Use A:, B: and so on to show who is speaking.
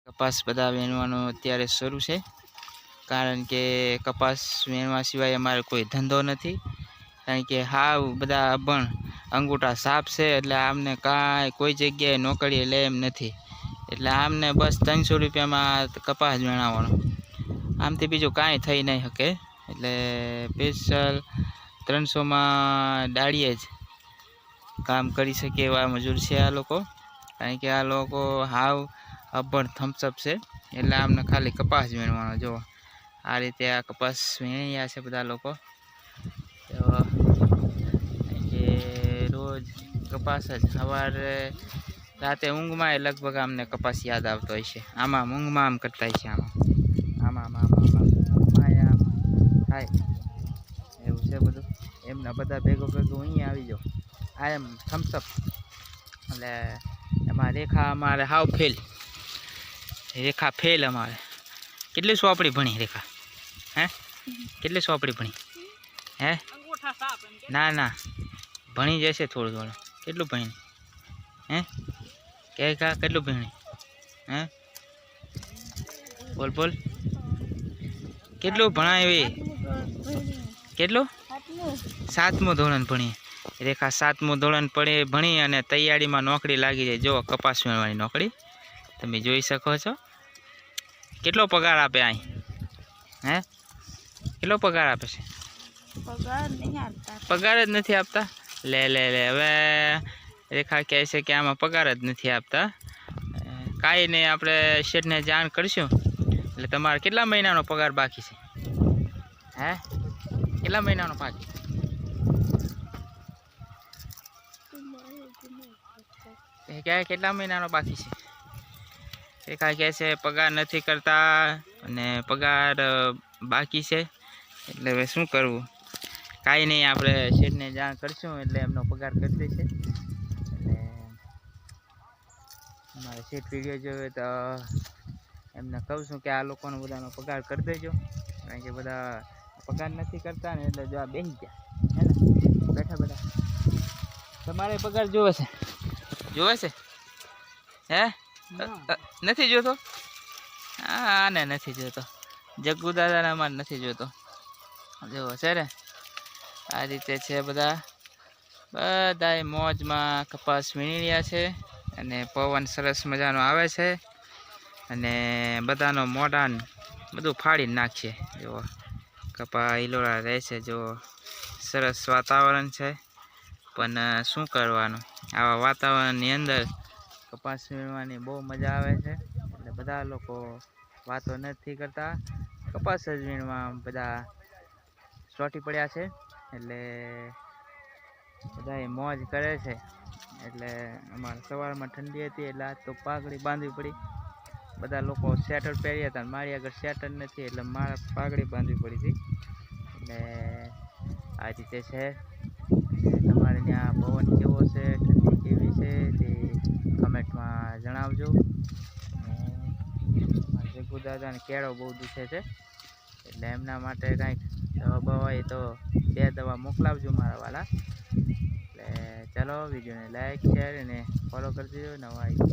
A: કપાસ બધા વીણવાનું અત્યારે શરૂ છે, કારણ કે કપાસ વીણવા સિવાય અમારે કોઈ ધંધો નથી. કારણ કે હાવ બધા અભણ અંગૂઠા સાપ છે, એટલે આમને કાંઈ કોઈ જગ્યાએ નોકરીએ લે એમ નથી. એટલે આમને બસ 300 રૂપિયામાં કપાસ વીણાવવાનો, આમથી બીજું કાંઈ થઈ નહીં શકે. એટલે સ્પેશિયલ 300માં દાળીએ જ કામ કરી શકે એવા મજૂર છે આ લોકો. કારણ કે આ લોકો હાવ અભણ થમ્સઅપ છે, એટલે આમને ખાલી કપાસ વીણવાનો. જો આ રીતે આ કપાસ વીણ્યા છે બધા લોકો. તો કે રોજ કપાસ જ સવારે રાતે ઊંઘમાં લગભગ અમને કપાસ યાદ આવતો હોય છે. આમાં ઊંઘમાં આમ કરતા હોય છે, આમાં ઊંઘમાં આમ થાય એવું છે બધું. એમના બધા ભેગું અહીંયા આવી જાઓ. આ એમ થમ્સઅપ એટલે એમાં રેખા અમારે હાવ ફેલ, રેખા ફેલ અમારે. કેટલી સોપડી ભણી રેખા? હે કેટલી સોપડી ભણી? હે ના ના ભણી જશે થોડું થોડું. કેટલું ભણી? હે કે કેટલું ભણી? હે બોલ બોલ, કેટલું ભણાય? કેટલું? 7મું ધોરણ ભણી રેખા. 7મું ધોરણ ભણી અને તૈયારીમાં નોકરી લાગી જાય. જો કપાસ વીણવાની નોકરી તમે જોઈ શકો છો. કેટલો પગાર આપે અહીં? હે કેટલો પગાર આપે છે? પગાર જ નથી આપતા. લે લે લે, હવે રેખા કહે છે કે આમાં પગાર જ નથી આપતા. કાંઈ નહીં, આપણે શેઠને જાણ કરશું. એટલે તમારે કેટલા મહિનાનો પગાર બાકી છે? હે કેટલા મહિનાનો બાકી? કેટલા મહિનાનો બાકી છે? રેખા કહે છે પગાર નથી કરતા અને પગાર બાકી છે. એટલે હવે શું કરવું? કાંઈ નહીં, આપણે શેઠને જાણ કરશું એટલે એમનો પગાર કરી દેશે. એટલે અમારે શેઠ વિડીયો જોવે તો એમને કહું છું કે આ લોકોનો બધાનો પગાર કરી દેજો. કારણ કે બધા પગાર નથી કરતા ને, એટલે જો આ બેસી ગયા હે ને બેઠા બેઠા. તમારે પગાર જોવે છે? જોવે છે? હે નથી જોતો? હા ને નથી જોતો. જગ્ગુ દાદાને અમારે નથી જોતો. જોવો છે ને આ રીતે છે બધા. બધાય મોજમાં કપાસ વીણી રહ્યા છે અને પવન સરસ મજાનો આવે છે અને બધાનો મોઢાને બધું ફાડી નાખશે. જુઓ કપા હિલોળા રહેશે. જો સરસ વાતાવરણ છે, પણ શું કરવાનું, આવા વાતાવરણની અંદર કપાસ વીણવાની બહુ મજા આવે છે. એટલે બધા લોકો વાતો નથી કરતા, કપાસ જ વીણવા બધા ચોંટી પડ્યા છે. એટલે બધા મોજ કરે છે. એટલે અમારે સવારમાં ઠંડી હતી એટલે આજ તો પાઘડી બાંધવી પડી. બધા લોકો સ્વેટર પહેર્યા હતા, મારી આગળ સ્વેટર નથી એટલે મારે પાઘડી બાંધવી પડી હતી. એટલે આ રીતે છે. તમારે ત્યાં પવન કેવો છે, ઠંડી કેવી છે તે કમેન્ટમાં જણાવજો. જગ્ગુ દાદાને કેળો બહુ દુખે છે, એટલે એમના માટે કાંઈક દવા બવા હોય તો 2 દવા મોકલાવજો મારા વાલા. એટલે ચાલો, વિડીયોને લાઈક શેર અને ફોલો કરી દેજો. નવા આવજો.